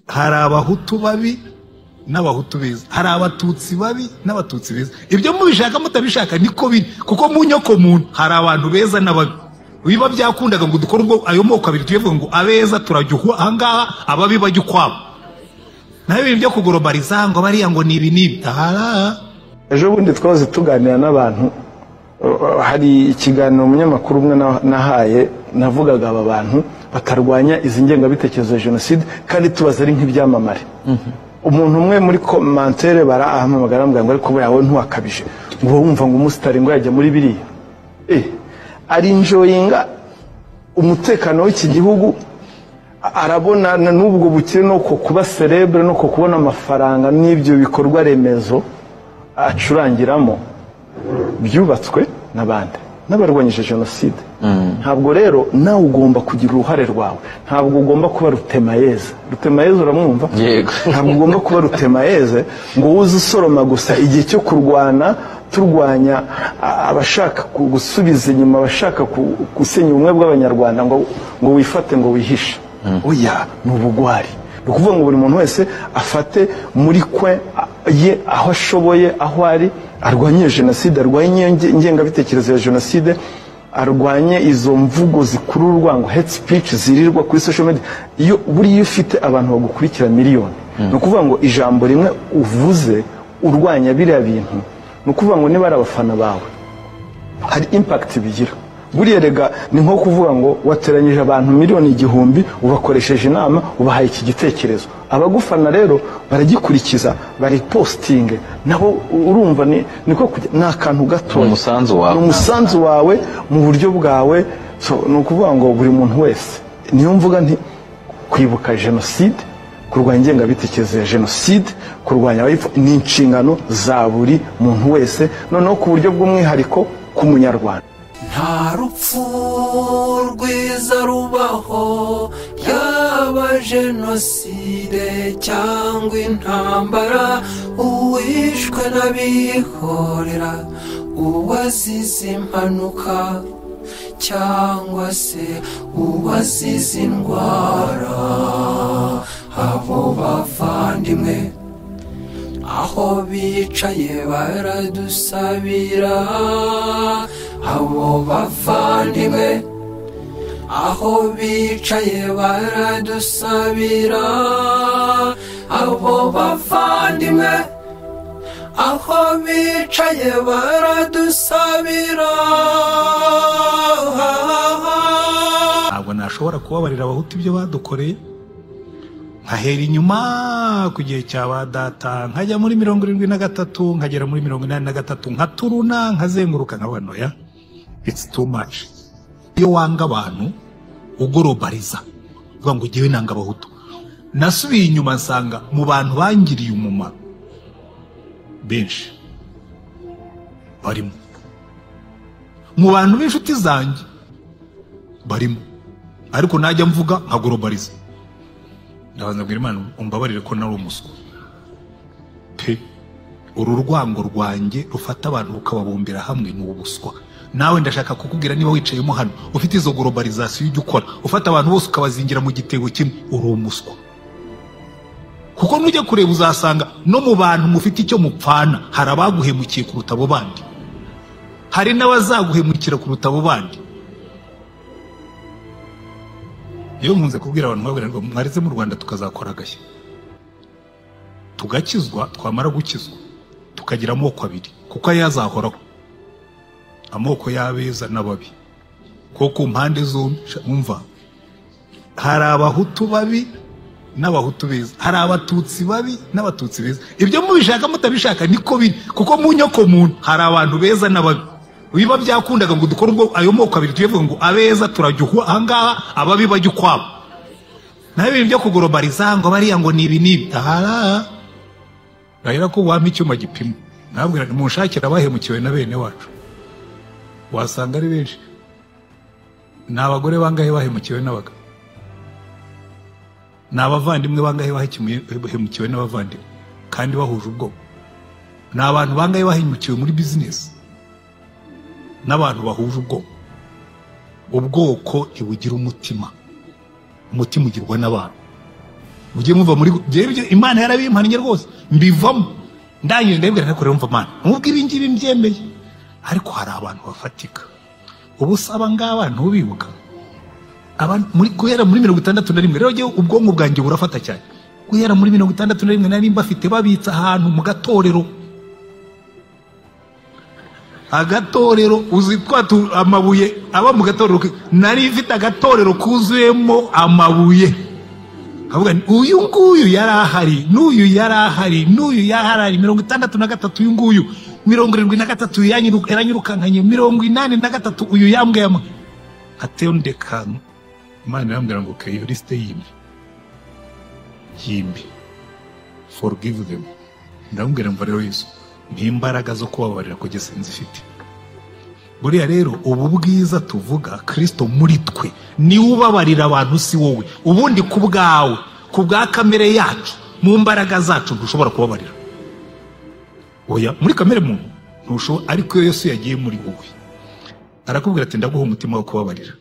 hari abahutu babi n'abahutu beza, hari abatutsi babi n'abatutsi beza. Ibyo mubishaka mutabishaka niko biri, kuko mu nyoko muntu hari abantu beza n'ababi. Biba byakundaga ngo dukore ubwo ayo moko abiri tuyevuga ngo abeza turajyuhwa ahangaha, ababi bajya ukwabo. Naho ibintu byo kugorobariza ngo bariya ngo ni ibi n'ibi. Ejo bundi twaze tuganira n'abantu, hari ikiganiro umunyamakuru umwe nahaye, navugaga aba bantu batarwanya izi ngengabitekerezo ya jenoside kandi tubaza ari nk'ibyamamare. Umuntu umwe muri commentaire barahamagara ngo ariko yawe ntuwakabije ngo wumva ngo umusitari ngo yajya muri biriya. Ari enjoyinga umutekano w'iki gihugu, arabona n'ubwo bukire no kuba celebre no kubona amafaranga n'ibyo bikorwa remezo acurangiramo byubatswe n'abandi n'abarwanyije jenoside. Ntabwo rero nawe ugomba kugira uruhare rwawe, ntabwo ugomba kuba Rutemayeze. Rutemayeze uramwumva? Yego. Ntabwo ugomba kuba Rutemayeze ngo uze usoroma gusa igihe cyo kurwana, turwanya abashaka gusubiza inyuma, abashaka gusenya ubumwe bw'abanyarwanda ngo wifate ngo wihishe. Oya, ni ubugwari. Ni ukuvuga ngo buri muntu wese afate muri kwe ye aho ashoboye, aho ari, arwanye jenoside, arwanye ingengabitekerezo ya jenoside, arwanye izo mvugo zikurura urwango, hate speech zirirwa kuri social media. Iyo buriya ufite abantu bagukurikira miliyoni, ni ukuvuga ngo ijambo rimwe uvuze urwanya biriya bintu, ni ukuvuga ngo niba ari abafana bawe hari impact bigira. Buriya rega ni nko kuvuga ngo wateranyije abantu miliyoni 1,000 ubakoresheje inama, ubahaye iki gitekerezo. Abagufana rero baragikurikiza, bari posting, naho urumva niko n'akantu gato, umusanzu wawe mu buryo bwawe. So ni ukuvuga ngo buri muntu wese, niyo mvuga nti kwibuka jenoside, kurwanya ingengabitekerezo ya jenoside, kurwanya ni inshingano za buri muntu wese, noneho ku buryo bw'umwihariko ku munyarwanda. Nta rupfu rwiza rubaho, yaba jenoside cyangwa intambara, uwishwe n'abihorera, uwazize impanuka cyangwa se uwazize indwara. Abo bavandimwe aho bicaye baradusabira, abo bavandimwe aho bicaye baradusabira, abo bavandimwe aho bicaye baradusabira. Ntabwo nashobora kubabarira abahutu ibyo badukoreye, nkahera inyuma ku gihe cya ba data, nkajya muri 73, nkagera muri 83, nkaturuna, nkazenguruka nkabanoya. It's too much. Iyo wanga abantu ugorobariza uvuga ngo ngewe nanga abahutu, nasubiye inyuma nsanga mu bantu bangiriye umumaro benshi barimo, mu bantu b'inshuti zanjye barimo, ariko najya mvuga nkagorobariza. Ndabanza bwira Imana umbabarire ko nari umuswa pe. Uru rwango rwanjye rufata abantu rukababumbira hamwe ni ubuswa. Nawe ndashaka kukubwira, niba wicayemo hano ufite izo globalization y'ujya ukora, ufata abantu bose ukabazingira mu gitego kimwe, uri umuswa. Kuko nujya kureba uzasanga no mu bantu mufite icyo mupfana hari abaguhemukiye kuruta abo bandi, hari n'abazaguhemukira kuruta abo bandi. Iyo nkunze kubwira abantu babwira ngo mwareze mu Rwanda tukazakora agashya, tugakizwa, twamara gukizwa tukagira amoko abiri, kuko ayazahoraho amoko y'abeza n'ababi. Kuko ku mpande zombi umva, hari abahutu babi n'abahutu beza, hari abatutsi babi n'abatutsi beza. Ibyo mubishaka mutabishaka niko biri, kuko mu nyoko muntu hari abantu beza n'ababi. Biba byakundaga ngo dukore ubwo ayo moko abiri tuyevuga ngo abeza turajyuhwa ahangaha, ababi bajya ukwabo. Naho ibintu byo kugorobariza ngo bariya ngo ni ibi n'ibi. Rero ko wampa icyuma gipima, nabwira nti munshakira abahemukiwe na bene wacu, wasanga ari benshi. Ni abagore bangahe bahemukiwe n'abagabo? Ni abavandimwe bangahe bahemukiwe n'abavandimwe kandi bahuje ubwoko? Ni abantu bangahe bahemukiwe muri business n'abantu bahuje ubwoko? Ubwoko ntibugira umutima, umutima ugirwa n'abantu. mujye muva muri Imana yarabimpannye rwose mbivamo ndangije ndabwira nako rero mva Mana nubwo ibi ngibi mbyemeye ariko hari abantu bafatika ubu saba ngaba ntubibuka abantu muri guhera muri 61 rero je ubwonko bwanjye burafata cyane guhera muri 61 nari mbafite babitsa ahantu mu gatorero agatorero uzitwatu amabuye aba mu gatorero nari mfite agatorero kuzuyemo amabuye kavuga uyu nguyu yarahari n'uyu yarahari n'uyu yarahari 63 uyu nguyu 73 yanyirukankanye 83 uyu yambwiye ateyo ndekano Imana yambwira ngo okay iyo liste yimbi forgive them ndambwira mva rero Yesu n'imbaraga zo kubabarira kugeza nzifite buriya rero ubu bwiza tuvuga Kristo muri twe ni ubabarira abantu si wowe ubundi ku bwawe ku bwa kamere yacu mu mbaraga zacu dushobora kubabarira oya muri kamere muntu ntusho ariko Yesu yagiye muri wowe arakubwira ati ndaguha umutima wo kubabarira